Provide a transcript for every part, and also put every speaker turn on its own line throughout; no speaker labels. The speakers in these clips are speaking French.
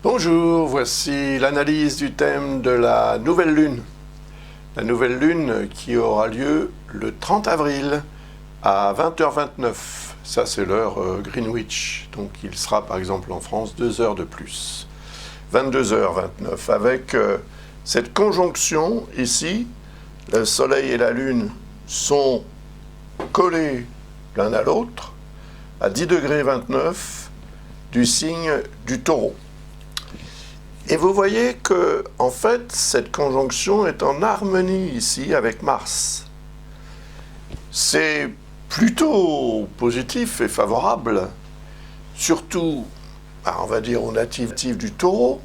Bonjour, voici l'analyse du thème de la nouvelle lune. La nouvelle lune qui aura lieu le 30 avril à 20h29. Ça, c'est l'heure Greenwich. Donc, il sera par exemple en France 2 heures de plus. 22h29. Avec cette conjonction ici, le Soleil et la Lune sont collés l'un à l'autre à 10 degrés 29 du signe du Taureau. Et vous voyez que, en fait, cette conjonction est en harmonie ici avec Mars. C'est plutôt positif et favorable, surtout, on va dire, aux natifs du Taureau,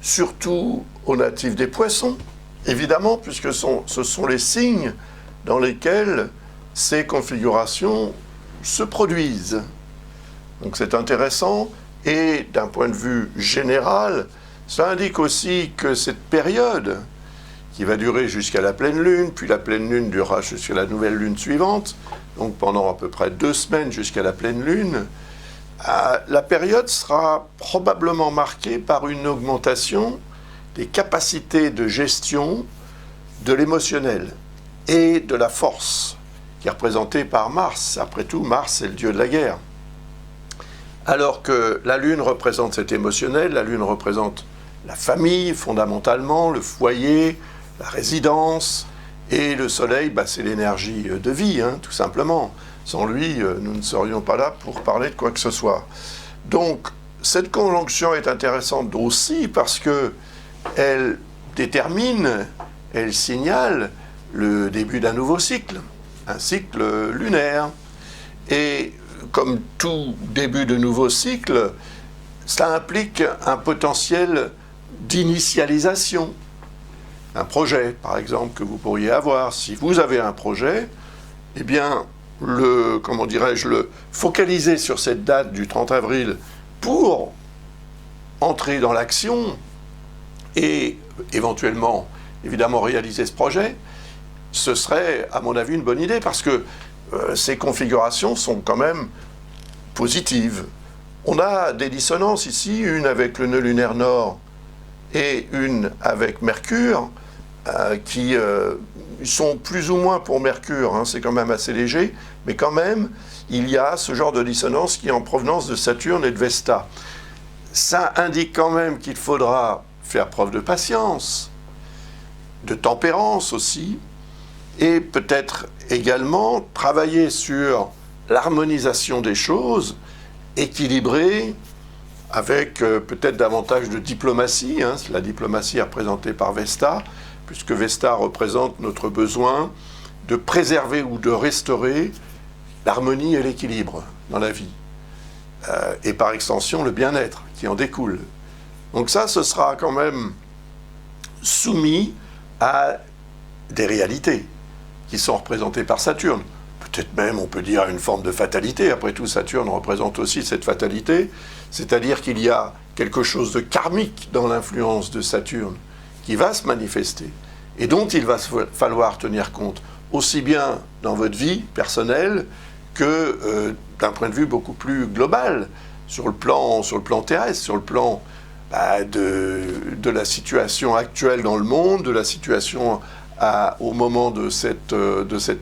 surtout aux natifs des Poissons, évidemment, puisque ce sont les signes dans lesquels ces configurations se produisent. Donc c'est intéressant. Et d'un point de vue général, ça indique aussi que cette période, qui va durer jusqu'à la pleine lune, puis la pleine lune durera jusqu'à la nouvelle lune suivante, donc pendant à peu près 2 semaines jusqu'à la pleine lune, la période sera probablement marquée par une augmentation des capacités de gestion de l'émotionnel et de la force, qui est représentée par Mars. Après tout, Mars, c'est le dieu de la guerre. Alors que la Lune représente cet émotionnel, la Lune représente la famille fondamentalement, le foyer, la résidence, et le Soleil, c'est l'énergie de vie, tout simplement. Sans lui, nous ne serions pas là pour parler de quoi que ce soit. Donc, cette conjonction est intéressante aussi parce qu'elle détermine, elle signale le début d'un nouveau cycle, un cycle lunaire. Et comme tout début de nouveau cycle, ça implique un potentiel d'initialisation. Un projet, par exemple, que vous pourriez avoir. Si vous avez un projet, eh bien, le focaliser sur cette date du 30 avril pour entrer dans l'action et éventuellement, évidemment, réaliser ce projet, ce serait, à mon avis, une bonne idée parce que ces configurations sont quand même positives. On a des dissonances ici, une avec le nœud lunaire nord et une avec Mercure, qui sont plus ou moins pour Mercure, c'est quand même assez léger, mais quand même, il y a ce genre de dissonance qui est en provenance de Saturne et de Vesta. Ça indique quand même qu'il faudra faire preuve de patience, de tempérance aussi, et peut-être également travailler sur l'harmonisation des choses, équilibrée, avec peut-être davantage de diplomatie. La diplomatie est représentée par Vesta, puisque Vesta représente notre besoin de préserver ou de restaurer l'harmonie et l'équilibre dans la vie. Et par extension, le bien-être qui en découle. Donc ça, ce sera quand même soumis à des réalités qui sont représentées par Saturne. Peut-être même, on peut dire, une forme de fatalité. Après tout, Saturne représente aussi cette fatalité, c'est-à-dire qu'il y a quelque chose de karmique dans l'influence de Saturne qui va se manifester et dont il va falloir tenir compte, aussi bien dans votre vie personnelle que d'un point de vue beaucoup plus global, sur le plan terrestre, sur le plan de la situation actuelle dans le monde, de la situation au moment de cette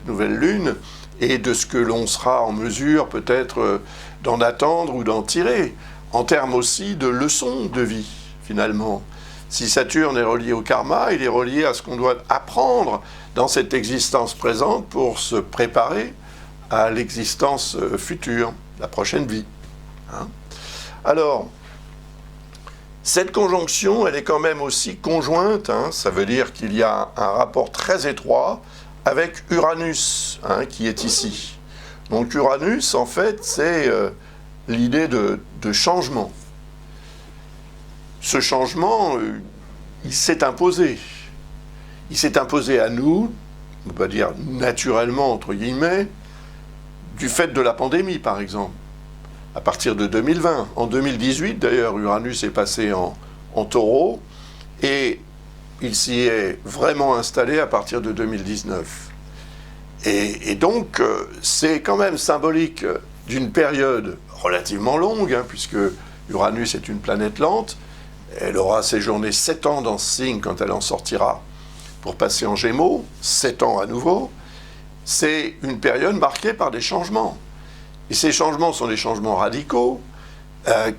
nouvelle lune, et de ce que l'on sera en mesure peut-être d'en attendre ou d'en tirer, en termes aussi de leçons de vie, finalement. Si Saturne est relié au karma, il est relié à ce qu'on doit apprendre dans cette existence présente pour se préparer à l'existence future, la prochaine vie. Alors, cette conjonction, elle est quand même aussi conjointe, ça veut dire qu'il y a un rapport très étroit avec Uranus, qui est ici. Donc Uranus, en fait, c'est l'idée de changement. Ce changement, il s'est imposé. Il s'est imposé à nous, on va dire naturellement, entre guillemets, du fait de la pandémie, par exemple. À partir de 2020. En 2018, d'ailleurs, Uranus est passé en Taureau, et il s'y est vraiment installé à partir de 2019. Et donc, c'est quand même symbolique d'une période relativement longue, puisque Uranus est une planète lente. Elle aura séjourné 7 ans dans ce signe quand elle en sortira pour passer en Gémeaux, 7 ans à nouveau. C'est une période marquée par des changements. Et ces changements sont des changements radicaux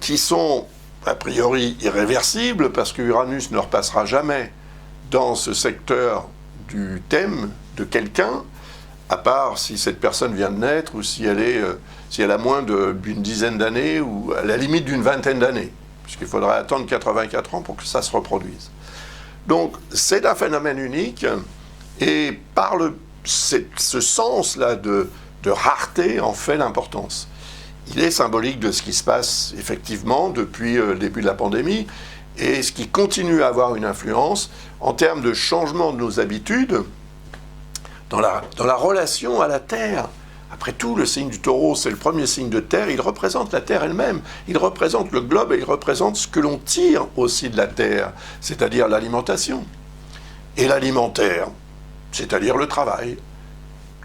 qui sont a priori irréversibles parce que Uranus ne repassera jamais dans ce secteur du thème de quelqu'un, à part si cette personne vient de naître ou si elle a moins d'une dizaine d'années ou à la limite d'une vingtaine d'années, puisqu'il faudrait attendre 84 ans pour que ça se reproduise. Donc c'est un phénomène unique et par ce sens-là de rareté en fait l'importance. Il est symbolique de ce qui se passe effectivement depuis le début de la pandémie et ce qui continue à avoir une influence en termes de changement de nos habitudes dans la relation à la Terre. Après tout, le signe du Taureau, c'est le premier signe de Terre, il représente la Terre elle-même, il représente le globe et il représente ce que l'on tire aussi de la Terre, c'est-à-dire l'alimentation. Et l'alimentaire, c'est-à-dire le travail,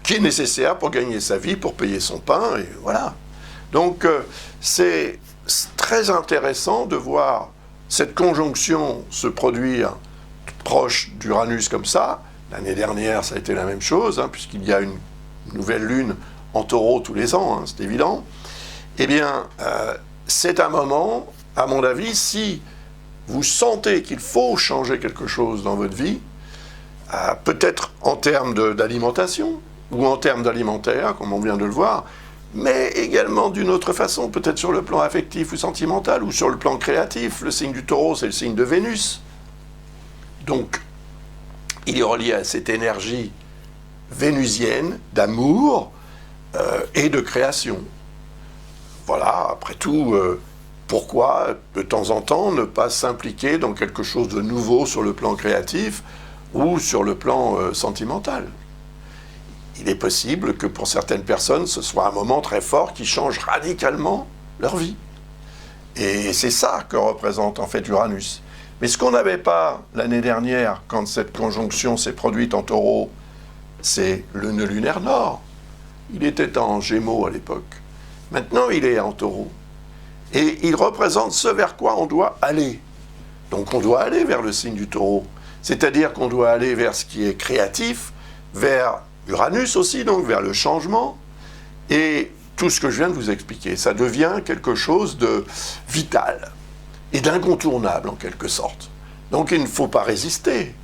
qui est nécessaire pour gagner sa vie, pour payer son pain, et voilà. Donc c'est très intéressant de voir cette conjonction se produire proche d'Uranus comme ça. L'année dernière, ça a été la même chose, puisqu'il y a une nouvelle lune en Taureau tous les ans, c'est évident. Eh bien, c'est un moment, à mon avis, si vous sentez qu'il faut changer quelque chose dans votre vie, peut-être en termes d'alimentation, ou en termes d'alimentaire, comme on vient de le voir, mais également d'une autre façon, peut-être sur le plan affectif ou sentimental, ou sur le plan créatif. Le signe du Taureau, c'est le signe de Vénus. Donc, il est relié à cette énergie vénusienne d'amour et de création. Voilà, après tout, pourquoi de temps en temps ne pas s'impliquer dans quelque chose de nouveau sur le plan créatif ou sur le plan sentimental ? Il est possible que pour certaines personnes, ce soit un moment très fort qui change radicalement leur vie. Et c'est ça que représente en fait Uranus. Mais ce qu'on n'avait pas l'année dernière, quand cette conjonction s'est produite en Taureau, c'est le nœud lunaire nord. Il était en Gémeaux à l'époque. Maintenant, il est en Taureau. Et il représente ce vers quoi on doit aller. Donc on doit aller vers le signe du Taureau. C'est-à-dire qu'on doit aller vers ce qui est créatif, vers Uranus aussi, donc vers le changement, et tout ce que je viens de vous expliquer. Ça devient quelque chose de vital et d'incontournable en quelque sorte. Donc il ne faut pas résister,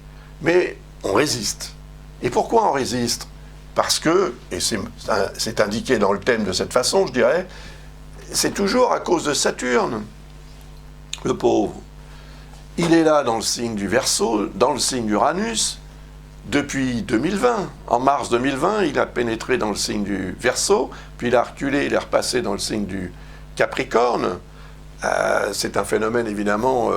mais on résiste. Et pourquoi on résiste ? Parce que, et c'est indiqué dans le thème de cette façon, je dirais, c'est toujours à cause de Saturne, le pauvre. Il est là dans le signe du Verseau, dans le signe d'Uranus, depuis 2020. En mars 2020, il a pénétré dans le signe du Verseau, puis il a reculé, il est repassé dans le signe du Capricorne. C'est un phénomène, évidemment,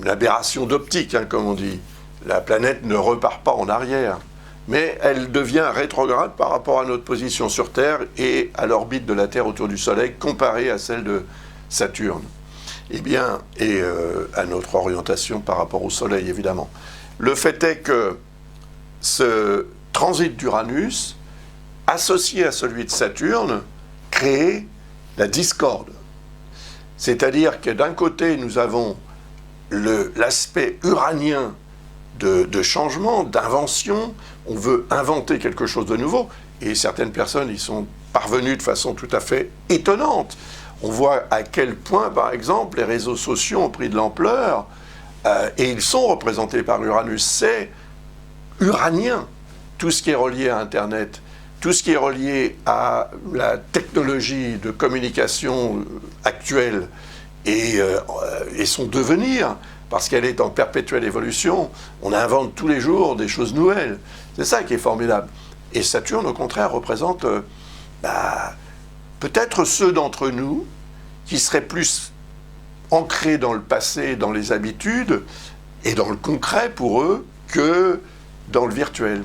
une aberration d'optique, comme on dit. La planète ne repart pas en arrière, mais elle devient rétrograde par rapport à notre position sur Terre et à l'orbite de la Terre autour du Soleil, comparée à celle de Saturne. Eh bien, et à notre orientation par rapport au Soleil, évidemment. Le fait est que ce transit d'Uranus, associé à celui de Saturne, crée la discorde. C'est-à-dire que d'un côté, nous avons l'aspect uranien de changement, d'invention. On veut inventer quelque chose de nouveau. Et certaines personnes y sont parvenues de façon tout à fait étonnante. On voit à quel point, par exemple, les réseaux sociaux ont pris de l'ampleur et ils sont représentés par Uranus. C'est uranien, tout ce qui est relié à Internet, tout ce qui est relié à la technologie de communication actuelle et son devenir, parce qu'elle est en perpétuelle évolution. On invente tous les jours des choses nouvelles. C'est ça qui est formidable. Et Saturne, au contraire, représente peut-être ceux d'entre nous qui seraient plus ancrés dans le passé, dans les habitudes et dans le concret pour eux que dans le virtuel.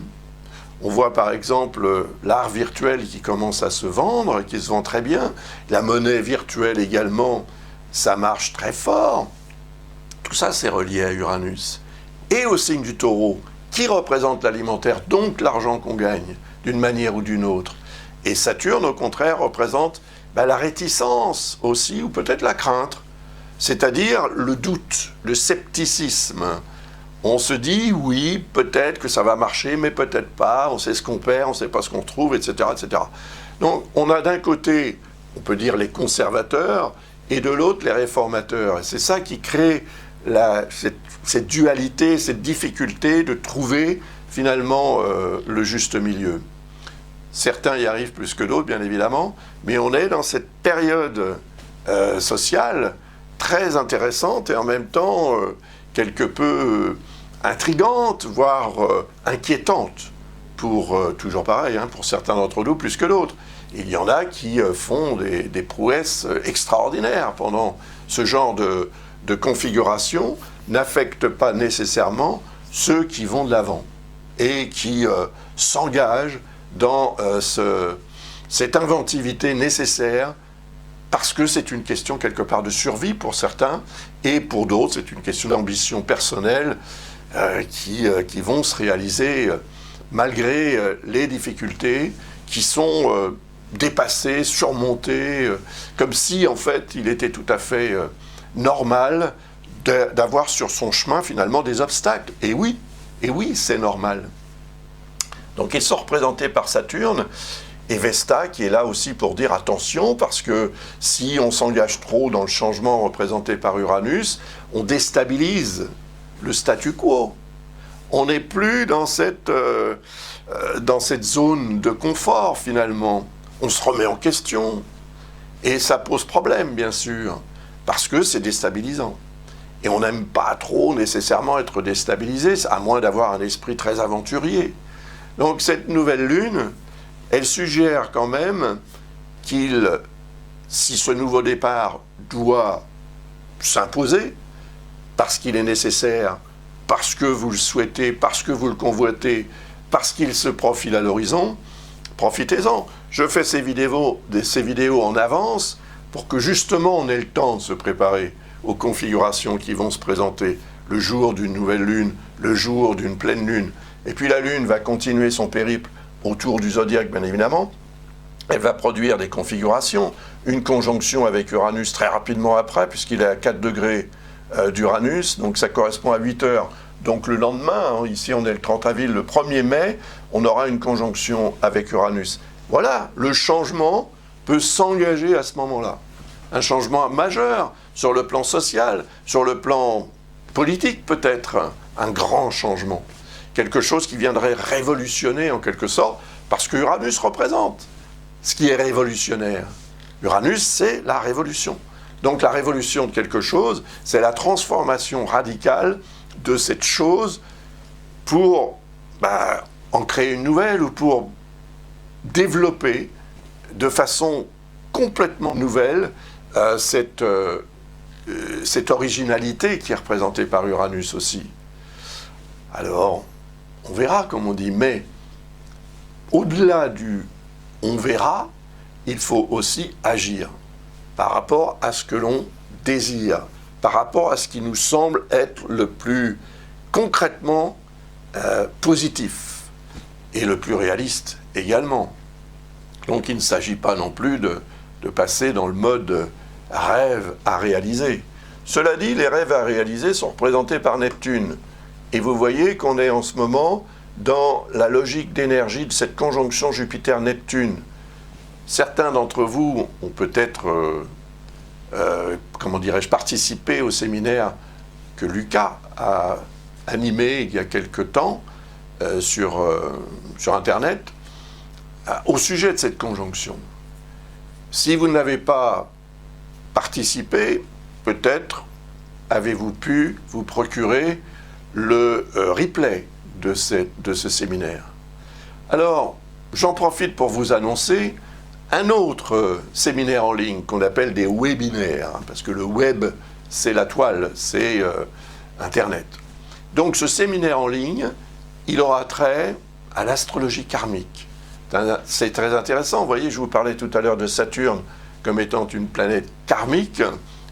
On voit par exemple l'art virtuel qui commence à se vendre, qui se vend très bien. La monnaie virtuelle également, ça marche très fort. Tout ça, c'est relié à Uranus. Et au signe du Taureau, qui représente l'alimentaire, donc l'argent qu'on gagne, d'une manière ou d'une autre. Et Saturne, au contraire, représente la réticence aussi, ou peut-être la crainte. c'est-à-dire le doute, le scepticisme. On se dit, oui, peut-être que ça va marcher, mais peut-être pas, on sait ce qu'on perd, on ne sait pas ce qu'on trouve, etc., etc. Donc on a d'un côté, on peut dire les conservateurs, et de l'autre les réformateurs. Et c'est ça qui crée cette dualité, cette difficulté de trouver finalement le juste milieu. Certains y arrivent plus que d'autres, bien évidemment, mais on est dans cette période sociale très intéressante et en même temps quelque peu intrigante, voire inquiétante, toujours pareil, hein, pour certains d'entre nous plus que d'autres. Il y en a qui font des prouesses extraordinaires pendant ce genre de configuration, n'affectent pas nécessairement ceux qui vont de l'avant et qui s'engagent dans cette inventivité nécessaire parce que c'est une question quelque part de survie pour certains et pour d'autres c'est une question d'ambition personnelle qui vont se réaliser malgré les difficultés qui sont dépassées, surmontées, comme si en fait il était tout à fait normal d'avoir sur son chemin finalement des obstacles. Et oui, c'est normal. Donc ils sont représentés par Saturne et Vesta qui est là aussi pour dire attention parce que si on s'engage trop dans le changement représenté par Uranus, on déstabilise le statu quo. On n'est plus dans cette zone de confort finalement. On se remet en question et ça pose problème bien sûr parce que c'est déstabilisant. Et on n'aime pas trop nécessairement être déstabilisé, à moins d'avoir un esprit très aventurier. Donc cette nouvelle lune, elle suggère quand même si ce nouveau départ doit s'imposer, parce qu'il est nécessaire, parce que vous le souhaitez, parce que vous le convoitez, parce qu'il se profile à l'horizon, profitez-en. Je fais ces vidéos en avance pour que justement on ait le temps de se préparer aux configurations qui vont se présenter le jour d'une nouvelle lune, le jour d'une pleine lune. Et puis la lune va continuer son périple autour du zodiaque, bien évidemment. Elle va produire des configurations, une conjonction avec Uranus très rapidement après, puisqu'il est à 4 degrés d'Uranus, donc ça correspond à 8 heures. Donc le lendemain, ici on est le 30 avril, le 1er mai, on aura une conjonction avec Uranus. Voilà, le changement peut s'engager à ce moment-là. Un changement majeur sur le plan social, sur le plan politique peut-être, un grand changement. Quelque chose qui viendrait révolutionner en quelque sorte, parce que Uranus représente ce qui est révolutionnaire. Uranus, c'est la révolution. Donc la révolution de quelque chose, c'est la transformation radicale de cette chose pour en créer une nouvelle ou pour développer de façon complètement nouvelle cette originalité qui est représentée par Uranus aussi. Alors, on verra, comme on dit, mais au-delà du « on verra », il faut aussi agir par rapport à ce que l'on désire, par rapport à ce qui nous semble être le plus concrètement positif et le plus réaliste également. Donc il ne s'agit pas non plus de passer dans le mode rêve à réaliser. Cela dit, les rêves à réaliser sont représentés par Neptune. Et vous voyez qu'on est en ce moment dans la logique d'énergie de cette conjonction Jupiter-Neptune. Certains d'entre vous ont peut-être, participé au séminaire que Lucas a animé il y a quelque temps sur Internet au sujet de cette conjonction. Si vous n'avez pas participé, peut-être avez-vous pu vous procurer le replay de ce séminaire. Alors, j'en profite pour vous annoncer un autre séminaire en ligne qu'on appelle des webinaires, parce que le web, c'est la toile, c'est Internet. Donc ce séminaire en ligne, il aura trait à l'astrologie karmique. C'est très intéressant, vous voyez, je vous parlais tout à l'heure de Saturne comme étant une planète karmique.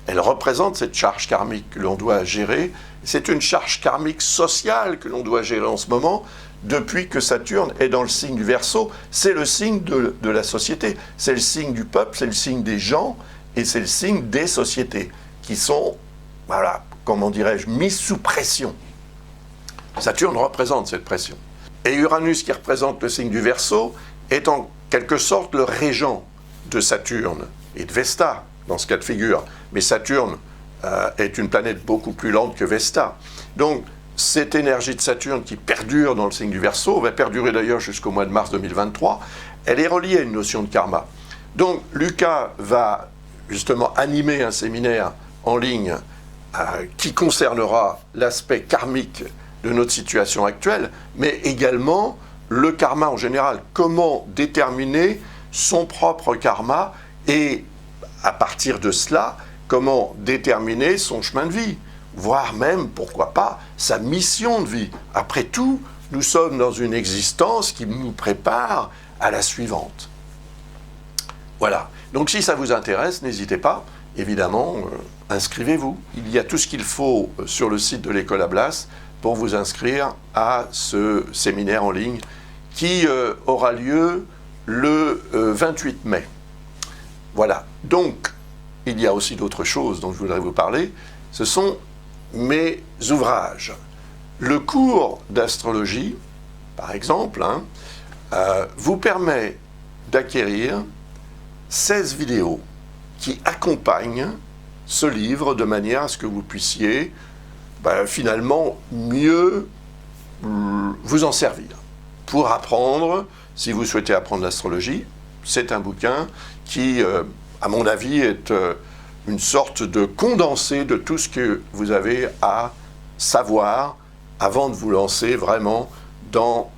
Elle représente cette charge karmique que l'on doit gérer. C'est une charge karmique sociale que l'on doit gérer en ce moment, depuis que Saturne est dans le signe du Verseau. C'est le signe de la société, c'est le signe du peuple, c'est le signe des gens, et c'est le signe des sociétés, qui sont, voilà, comment dirais-je, mises sous pression. Saturne représente cette pression. Et Uranus, qui représente le signe du Verseau, est en quelque sorte le régent de Saturne et de Vesta, dans ce cas de figure. Mais Saturne est une planète beaucoup plus lente que Vesta. Donc, cette énergie de Saturne qui perdure dans le signe du Verseau, va perdurer d'ailleurs jusqu'au mois de mars 2023, elle est reliée à une notion de karma. Donc, Lucas va justement animer un séminaire en ligne qui concernera l'aspect karmique de notre situation actuelle, mais également le karma en général. Comment déterminer son propre karma et, à partir de cela, comment déterminer son chemin de vie, voire même, pourquoi pas, sa mission de vie. Après tout, nous sommes dans une existence qui nous prépare à la suivante. Voilà. Donc si ça vous intéresse, n'hésitez pas, évidemment, inscrivez-vous. Il y a tout ce qu'il faut sur le site de l'École Ablas pour vous inscrire à ce séminaire en ligne qui aura lieu le 28 mai. Voilà. Donc, il y a aussi d'autres choses dont je voudrais vous parler. Ce sont mes ouvrages. Le cours d'astrologie, par exemple, vous permet d'acquérir 16 vidéos qui accompagnent ce livre de manière à ce que vous puissiez finalement mieux vous en servir pour apprendre. Si vous souhaitez apprendre l'astrologie, c'est un bouquin qui, à mon avis, est une sorte de condensé de tout ce que vous avez à savoir avant de vous lancer vraiment dans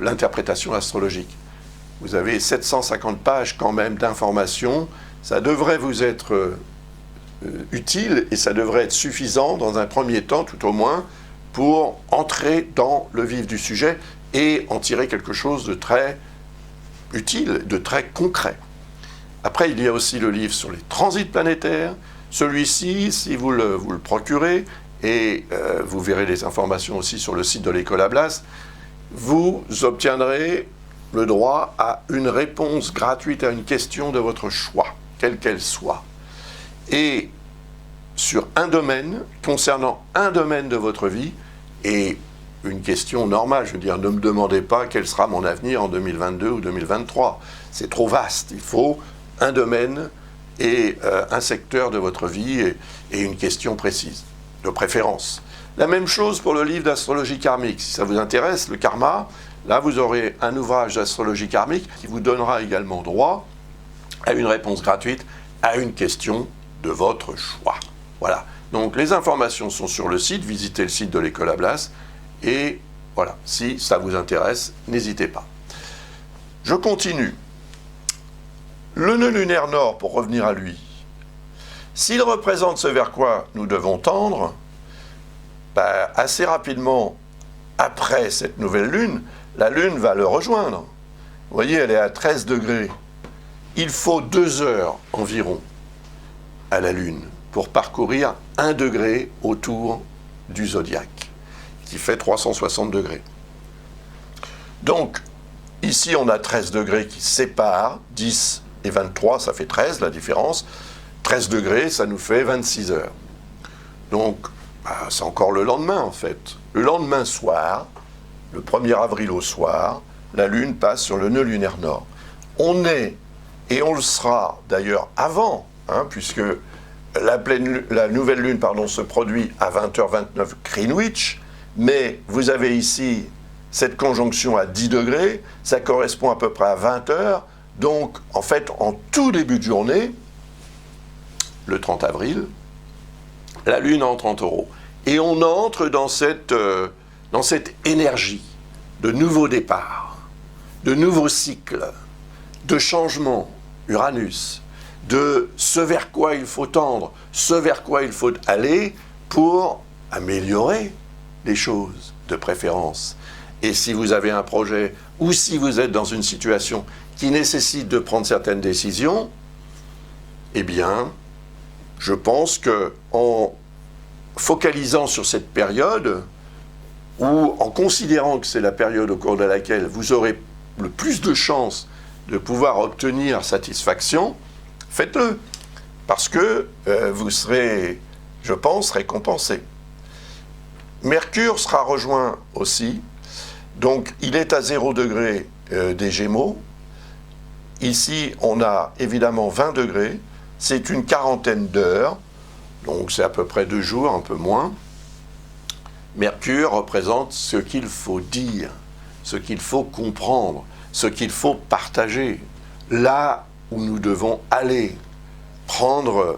l'interprétation astrologique. Vous avez 750 pages quand même d'informations, ça devrait vous être utile et ça devrait être suffisant dans un premier temps, tout au moins, pour entrer dans le vif du sujet et en tirer quelque chose de très utile, de très concret. Après, il y a aussi le livre sur les transits planétaires. Celui-ci, si vous le procurez, et vous verrez les informations aussi sur le site de l'École Ablas, vous obtiendrez le droit à une réponse gratuite à une question de votre choix, quelle qu'elle soit. Et sur un domaine, concernant un domaine de votre vie, et une question normale, je veux dire, ne me demandez pas quel sera mon avenir en 2022 ou 2023. C'est trop vaste. Il faut un domaine et un secteur de votre vie et une question précise, de préférence. La même chose pour le livre d'astrologie karmique. Si ça vous intéresse, le karma, là vous aurez un ouvrage d'astrologie karmique qui vous donnera également droit à une réponse gratuite à une question de votre choix. Voilà. Donc les informations sont sur le site, visitez le site de l'École Ablas et voilà, si ça vous intéresse, n'hésitez pas. Je continue. Le nœud lunaire nord, pour revenir à lui, s'il représente ce vers quoi nous devons tendre, assez rapidement après cette nouvelle lune, la lune va le rejoindre. Vous voyez, elle est à 13 degrés. Il faut 2 heures environ à la lune pour parcourir 1 degré autour du zodiaque, qui fait 360 degrés. Donc, ici, on a 13 degrés qui séparent 10 et 23, ça fait 13, la différence. 13 degrés, ça nous fait 26 heures. Donc, c'est encore le lendemain, en fait. Le lendemain soir, le 1er avril au soir, la Lune passe sur le nœud lunaire nord. On est, et on le sera d'ailleurs avant, puisque la nouvelle Lune se produit à 20h29 Greenwich, mais vous avez ici cette conjonction à 10 degrés, ça correspond à peu près à 20 heures, donc en fait, en tout début de journée, le 30 avril, la Lune entre en Taureau. Et on entre dans cette énergie de nouveaux départs, de nouveaux cycles, de changements, Uranus, de ce vers quoi il faut tendre, ce vers quoi il faut aller pour améliorer les choses de préférence. Et si vous avez un projet ou si vous êtes dans une situation qui nécessite de prendre certaines décisions, eh bien, je pense qu'en focalisant sur cette période, ou en considérant que c'est la période au cours de laquelle vous aurez le plus de chances de pouvoir obtenir satisfaction, faites-le. parce que vous serez, je pense, récompensé. Mercure sera rejoint aussi, donc il est à 0 degré des Gémeaux. Ici, on a évidemment 20 degrés, c'est une quarantaine d'heures, donc c'est à peu près 2 jours, un peu moins. Mercure représente ce qu'il faut dire, ce qu'il faut comprendre, ce qu'il faut partager, là où nous devons aller, prendre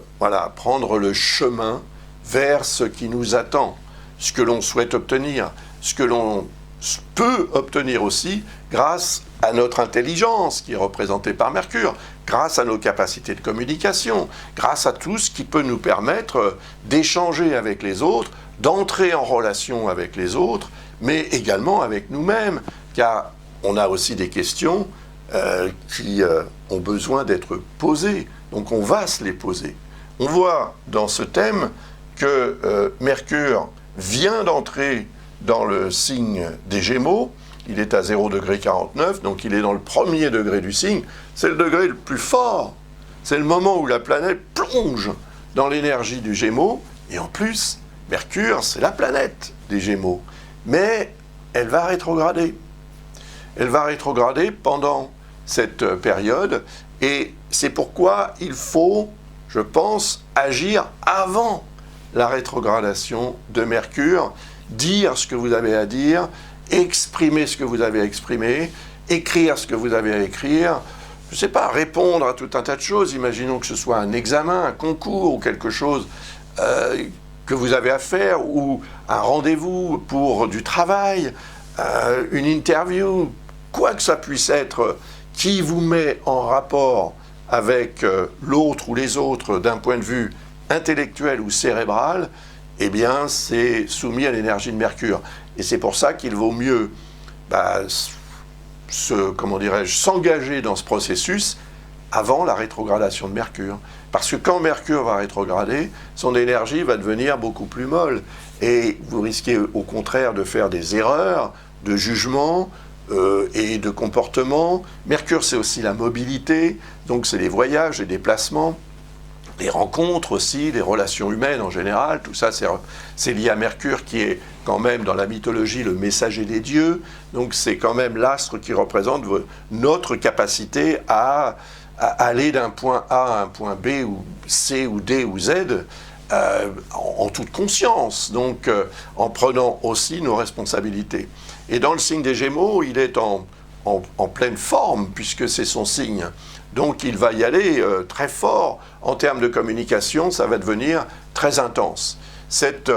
le chemin vers ce qui nous attend, ce que l'on souhaite obtenir, ce que l'on peut obtenir aussi grâce à notre intelligence qui est représentée par Mercure, grâce à nos capacités de communication, grâce à tout ce qui peut nous permettre d'échanger avec les autres, d'entrer en relation avec les autres, mais également avec nous-mêmes, car on a aussi des questions qui ont besoin d'être posées, donc on va se les poser. On voit dans ce thème que Mercure vient d'entrer dans le signe des Gémeaux, il est à 0 degré 49, donc il est dans le premier degré du signe, c'est le degré le plus fort, c'est le moment où la planète plonge dans l'énergie du Gémeaux, et en plus, Mercure, c'est la planète des Gémeaux, mais elle va rétrograder. Elle va rétrograder pendant cette période, et c'est pourquoi il faut, je pense, agir avant la rétrogradation de Mercure, dire ce que vous avez à dire, exprimer ce que vous avez à exprimer, écrire ce que vous avez à écrire, je ne sais pas, répondre à tout un tas de choses, imaginons que ce soit un examen, un concours ou quelque chose que vous avez à faire, ou un rendez-vous pour du travail, une interview, quoi que ça puisse être, qui vous met en rapport avec l'autre ou les autres d'un point de vue intellectuel ou cérébral, eh bien, c'est soumis à l'énergie de Mercure. Et c'est pour ça qu'il vaut mieux s'engager dans ce processus avant la rétrogradation de Mercure. Parce que quand Mercure va rétrograder, son énergie va devenir beaucoup plus molle. Et vous risquez au contraire de faire des erreurs de jugement et de comportement. Mercure, c'est aussi la mobilité, donc c'est les voyages, les déplacements, les rencontres aussi, les relations humaines en général. Tout ça, c'est lié à Mercure qui est quand même dans la mythologie le messager des dieux. Donc c'est quand même l'astre qui représente notre capacité à aller d'un point A à un point B ou C ou D ou Z en toute conscience, donc en prenant aussi nos responsabilités. Et dans le signe des Gémeaux, il est en pleine forme puisque c'est son signe. Donc il va y aller très fort en termes de communication, ça va devenir très intense. Cette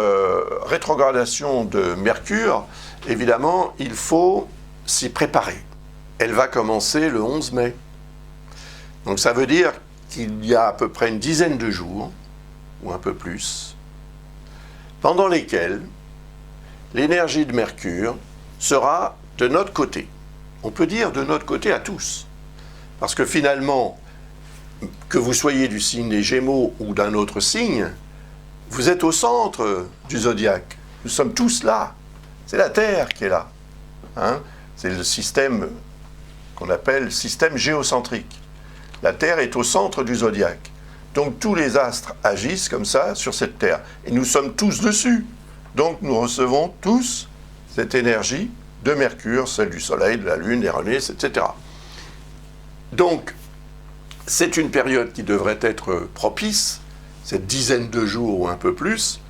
rétrogradation de Mercure, évidemment, il faut s'y préparer. Elle va commencer le 11 mai. Donc ça veut dire qu'il y a à peu près une dizaine de jours, ou un peu plus, pendant lesquels l'énergie de Mercure sera de notre côté. On peut dire de notre côté à tous. Parce que finalement, que vous soyez du signe des Gémeaux ou d'un autre signe, vous êtes au centre du zodiaque. Nous sommes tous là. C'est la Terre qui est là. C'est le système qu'on appelle système géocentrique. La Terre est au centre du zodiaque. Donc tous les astres agissent comme ça sur cette Terre. Et nous sommes tous dessus. Donc nous recevons tous cette énergie de Mercure, celle du Soleil, de la Lune, des Vénus, etc. Donc, c'est une période qui devrait être propice, cette dizaine de jours ou un peu plus,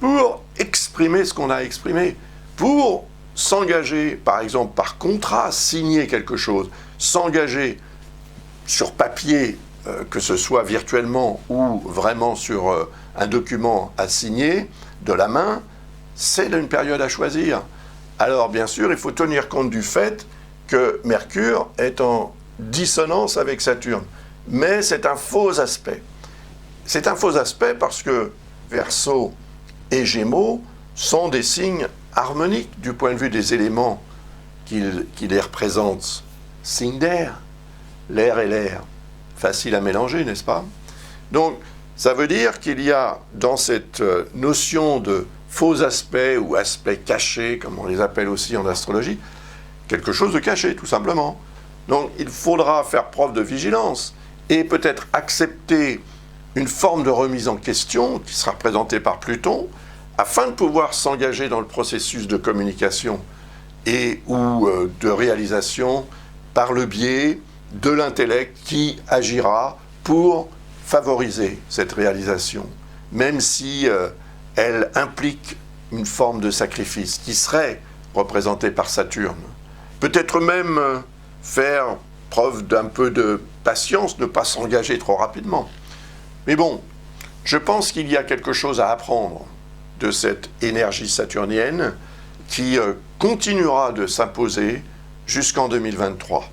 pour exprimer ce qu'on a exprimé, pour s'engager, par exemple, par contrat, signer quelque chose, s'engager sur papier, que ce soit virtuellement ou vraiment sur un document à signer, de la main, c'est une période à choisir. Alors, bien sûr, il faut tenir compte du fait que Mercure est en dissonance avec Saturne. Mais c'est un faux aspect. C'est un faux aspect parce que Verseau et Gémeaux sont des signes harmoniques du point de vue des éléments qui les représentent. Signe d'air. L'air et l'air. Facile à mélanger, n'est-ce pas? Donc, ça veut dire qu'il y a dans cette notion de faux aspect ou aspect caché, comme on les appelle aussi en astrologie, quelque chose de caché, tout simplement. Donc il faudra faire preuve de vigilance et peut-être accepter une forme de remise en question qui sera présentée par Pluton, afin de pouvoir s'engager dans le processus de communication et ou de réalisation par le biais de l'intellect qui agira pour favoriser cette réalisation, même si elle implique une forme de sacrifice qui serait représentée par Saturne. Peut-être même faire preuve d'un peu de patience, ne pas s'engager trop rapidement. Mais bon, je pense qu'il y a quelque chose à apprendre de cette énergie saturnienne qui continuera de s'imposer jusqu'en 2023.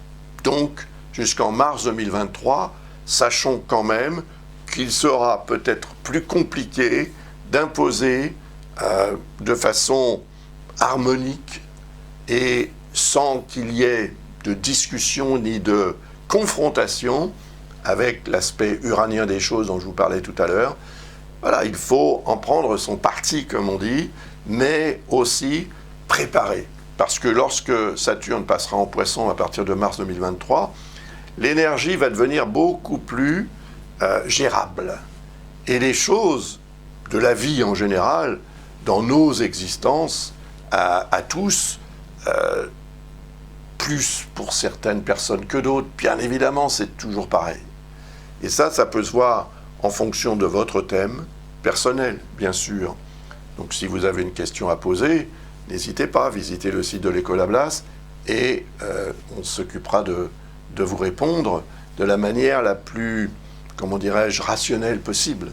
Donc, jusqu'en mars 2023, sachons quand même qu'il sera peut-être plus compliqué d'imposer de façon harmonique et sans qu'il y ait de discussion ni de confrontation avec l'aspect uranien des choses dont je vous parlais tout à l'heure. Voilà, il faut en prendre son parti, comme on dit, mais aussi préparer. Parce que lorsque Saturne passera en Poisson à partir de mars 2023, l'énergie va devenir beaucoup plus gérable. Et les choses de la vie en général, dans nos existences, à tous, plus pour certaines personnes que d'autres, bien évidemment, c'est toujours pareil. Et ça peut se voir en fonction de votre thème personnel, bien sûr. Donc si vous avez une question à poser, n'hésitez pas, visitez le site de l'École Ablas et on s'occupera de vous répondre de la manière la plus, comment dirais-je, rationnelle possible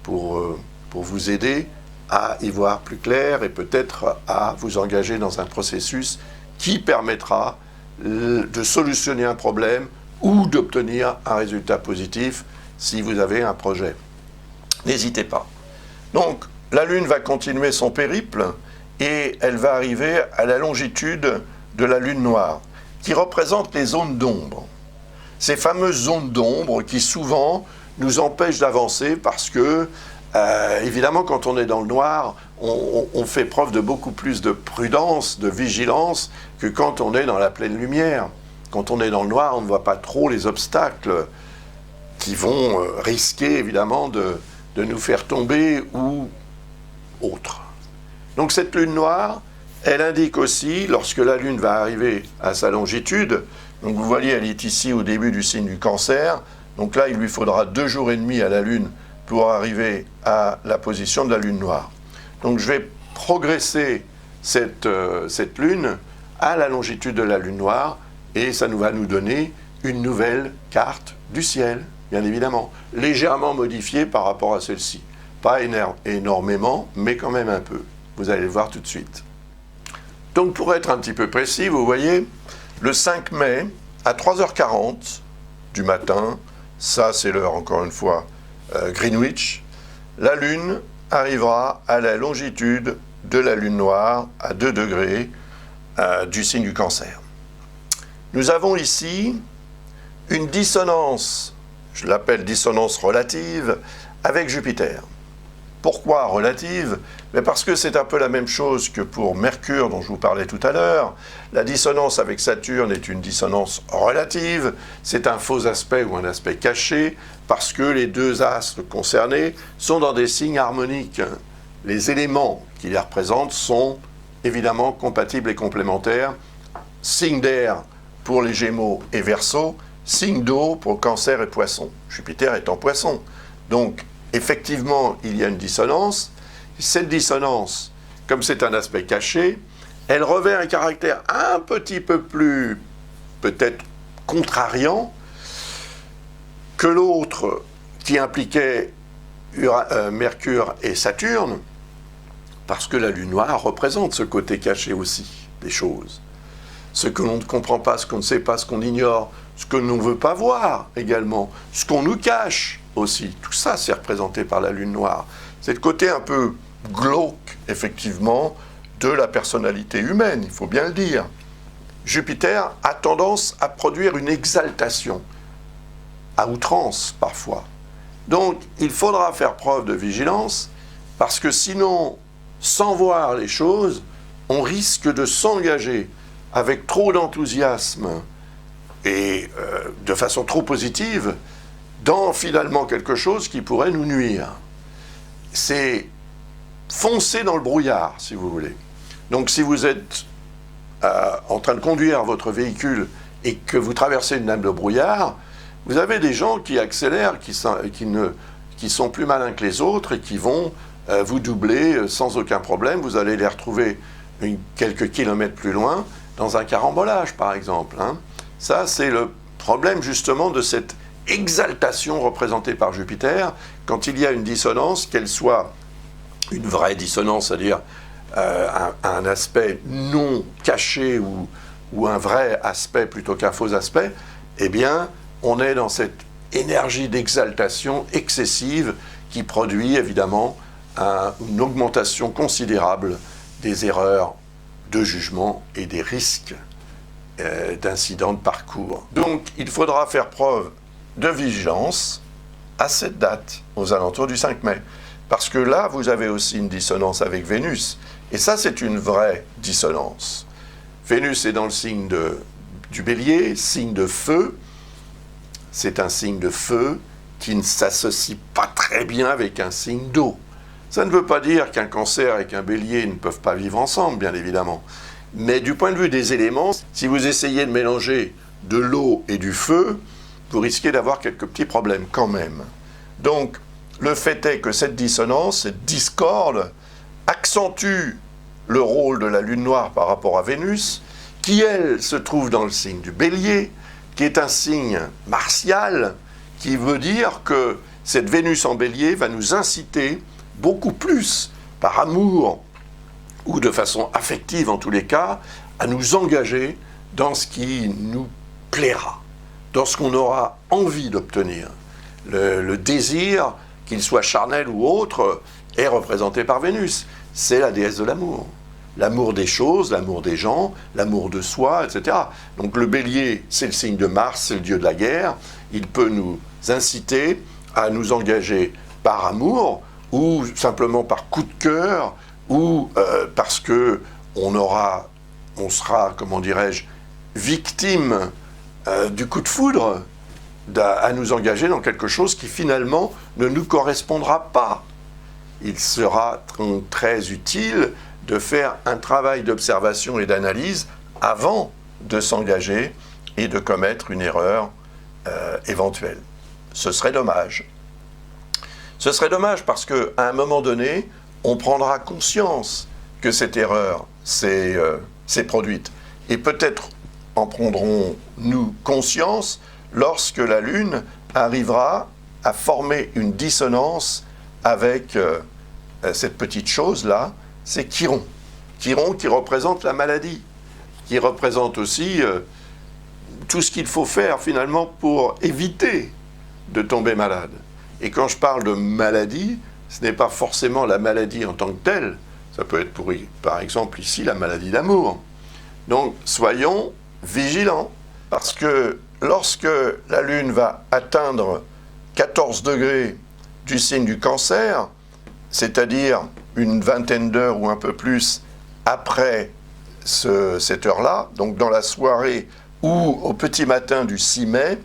pour vous aider à y voir plus clair et peut-être à vous engager dans un processus qui permettra de solutionner un problème ou d'obtenir un résultat positif si vous avez un projet. N'hésitez pas. Donc, la Lune va continuer son périple et elle va arriver à la longitude de la Lune noire, qui représente les zones d'ombre. Ces fameuses zones d'ombre qui souvent nous empêchent d'avancer parce que, évidemment, quand on est dans le noir, on fait preuve de beaucoup plus de prudence, de vigilance, que quand on est dans la pleine lumière. Quand on est dans le noir, on ne voit pas trop les obstacles qui vont risquer, évidemment, de nous faire tomber ou autre. Donc cette lune noire, elle indique aussi, lorsque la lune va arriver à sa longitude, donc vous voyez, elle est ici au début du signe du Cancer, donc là, il lui faudra 2 jours et demi à la lune pour arriver à la position de la lune noire. Donc je vais progresser cette lune à la longitude de la lune noire, et ça va nous donner une nouvelle carte du ciel, bien évidemment, légèrement modifiée par rapport à celle-ci. Pas énormément, mais quand même un peu. Vous allez le voir tout de suite. Donc pour être un petit peu précis, vous voyez, le 5 mai, à 3h40 du matin, ça c'est l'heure encore une fois Greenwich, la Lune arrivera à la longitude de la Lune noire à 2 degrés du signe du Cancer. Nous avons ici une dissonance, je l'appelle dissonance relative, avec Jupiter. Pourquoi relative? Mais parce que c'est un peu la même chose que pour Mercure dont je vous parlais tout à l'heure. La dissonance avec Saturne est une dissonance relative, c'est un faux aspect ou un aspect caché, parce que les deux astres concernés sont dans des signes harmoniques. Les éléments qui les représentent sont évidemment compatibles et complémentaires. Signe d'air pour les Gémeaux et Verseaux, signe d'eau pour Cancer et Poisson. Jupiter est en Poisson. Donc, effectivement, il y a une dissonance. Cette dissonance, comme c'est un aspect caché, elle revêt un caractère un petit peu plus, peut-être, contrariant que l'autre qui impliquait Mercure et Saturne, parce que la Lune noire représente ce côté caché aussi des choses. Ce que l'on ne comprend pas, ce qu'on ne sait pas, ce qu'on ignore, ce que l'on ne veut pas voir également, ce qu'on nous cache aussi. Tout ça, c'est représenté par la Lune noire. C'est le côté un peu glauque, effectivement, de la personnalité humaine, il faut bien le dire. Jupiter a tendance à produire une exaltation, à outrance parfois. Donc, il faudra faire preuve de vigilance, parce que sinon, sans voir les choses, on risque de s'engager avec trop d'enthousiasme et de façon trop positive dans finalement quelque chose qui pourrait nous nuire. C'est foncer dans le brouillard, si vous voulez. Donc si vous êtes en train de conduire votre véhicule et que vous traversez une nappe de brouillard, vous avez des gens qui accélèrent, qui sont plus malins que les autres et qui vont vous doubler sans aucun problème. Vous allez les retrouver quelques kilomètres plus loin dans un carambolage, par exemple. Ça, c'est le problème justement de cette exaltation représentée par Jupiter. Quand il y a une dissonance, qu'elle soit une vraie dissonance, c'est-à-dire un aspect non caché ou un vrai aspect plutôt qu'un faux aspect, eh bien, on est dans cette énergie d'exaltation excessive qui produit évidemment une augmentation considérable des erreurs de jugement et des risques d'incidents de parcours. Donc, il faudra faire preuve de vigilance à cette date, aux alentours du 5 mai. Parce que là, vous avez aussi une dissonance avec Vénus. Et ça, c'est une vraie dissonance. Vénus est dans le signe du Bélier, signe de feu. C'est un signe de feu qui ne s'associe pas très bien avec un signe d'eau. Ça ne veut pas dire qu'un Cancer et qu'un Bélier ne peuvent pas vivre ensemble, bien évidemment. Mais du point de vue des éléments, si vous essayez de mélanger de l'eau et du feu, vous risquez d'avoir quelques petits problèmes quand même. Donc, le fait est que cette dissonance, cette discorde, accentue le rôle de la Lune noire par rapport à Vénus, qui, elle, se trouve dans le signe du Bélier, qui est un signe martial, qui veut dire que cette Vénus en Bélier va nous inciter beaucoup plus, par amour ou de façon affective en tous les cas, à nous engager dans ce qui nous plaira, dans ce qu'on aura envie d'obtenir. Le désir, qu'il soit charnel ou autre, est représenté par Vénus. C'est la déesse de l'amour. L'amour des choses, l'amour des gens, l'amour de soi, etc. Donc le Bélier, c'est le signe de Mars, c'est le dieu de la guerre. Il peut nous inciter à nous engager par amour, ou simplement par coup de cœur, ou parce que on sera, comment dirais-je, victime du coup de foudre, à nous engager dans quelque chose qui finalement ne nous correspondra pas. Il sera très utile de faire un travail d'observation et d'analyse avant de s'engager et de commettre une erreur éventuelle. Ce serait dommage. Ce serait dommage parce qu'à un moment donné, on prendra conscience que cette erreur s'est produite. Et peut-être en prendrons-nous conscience lorsque la Lune arrivera à former une dissonance avec cette petite chose-là, c'est Chiron. Chiron qui représente la maladie, qui représente aussi tout ce qu'il faut faire finalement pour éviter de tomber malade. Et quand je parle de maladie, ce n'est pas forcément la maladie en tant que telle, ça peut être par exemple ici la maladie d'amour. Donc soyons vigilants, parce que lorsque la Lune va atteindre 14 degrés du signe du Cancer, c'est-à-dire une vingtaine d'heures ou un peu plus après cette heure-là, donc dans la soirée ou au petit matin du 6 mai,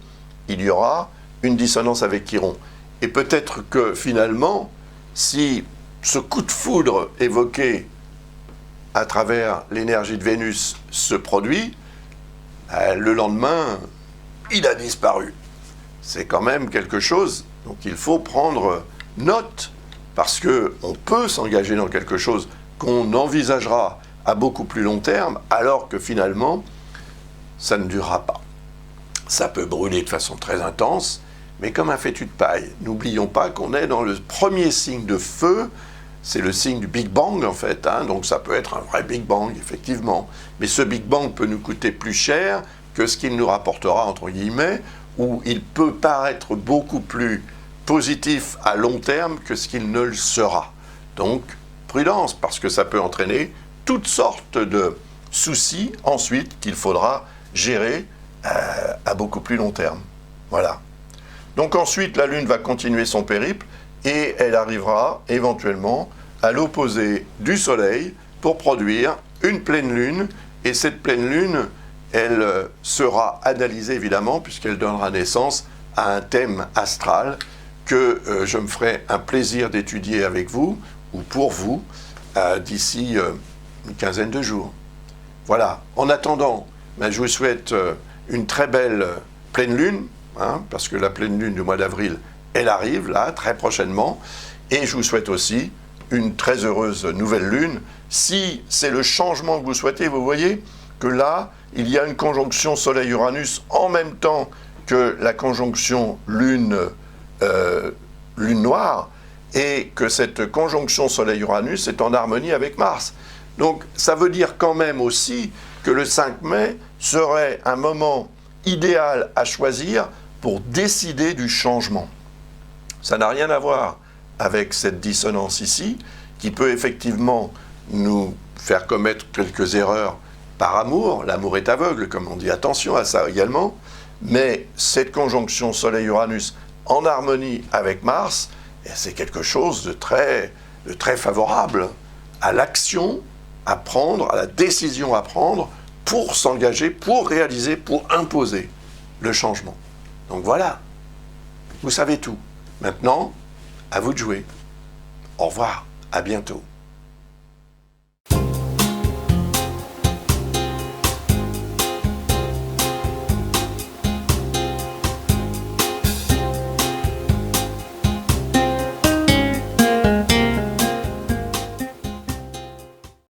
il y aura une dissonance avec Chiron. Et peut-être que finalement, si ce coup de foudre évoqué à travers l'énergie de Vénus se produit, le lendemain, il a disparu. C'est quand même quelque chose dont il faut prendre note, parce qu'on peut s'engager dans quelque chose qu'on envisagera à beaucoup plus long terme, alors que finalement, ça ne durera pas. Ça peut brûler de façon très intense, mais comme un fétu de paille. N'oublions pas qu'on est dans le premier signe de feu, c'est le signe du Big Bang en fait, donc ça peut être un vrai Big Bang, effectivement. Mais ce Big Bang peut nous coûter plus cher que ce qu'il nous rapportera, entre guillemets, ou il peut paraître beaucoup plus positif à long terme que ce qu'il ne le sera. Donc, prudence, parce que ça peut entraîner toutes sortes de soucis ensuite qu'il faudra gérer à beaucoup plus long terme. Voilà. Donc ensuite, la Lune va continuer son périple et elle arrivera éventuellement à l'opposé du Soleil pour produire une pleine Lune. Et cette pleine Lune, elle sera analysée évidemment puisqu'elle donnera naissance à un thème astral que je me ferai un plaisir d'étudier avec vous, ou pour vous, d'ici une quinzaine de jours. Voilà. En attendant, je vous souhaite une très belle pleine lune, parce que la pleine lune du mois d'avril, elle arrive là, très prochainement, et je vous souhaite aussi une très heureuse nouvelle lune. Si c'est le changement que vous souhaitez, vous voyez que là, il y a une conjonction Soleil-Uranus en même temps que la conjonction Lune noire, et que cette conjonction Soleil-Uranus est en harmonie avec Mars. Donc ça veut dire quand même aussi que le 5 mai serait un moment idéal à choisir pour décider du changement. Ça n'a rien à voir avec cette dissonance ici, qui peut effectivement nous faire commettre quelques erreurs par amour. L'amour est aveugle, comme on dit, attention à ça également. Mais cette conjonction Soleil-Uranus en harmonie avec Mars, c'est quelque chose de très favorable à l'action à prendre, à la décision à prendre pour s'engager, pour réaliser, pour imposer le changement. Donc voilà, vous savez tout. Maintenant, à vous de jouer. Au revoir, à bientôt.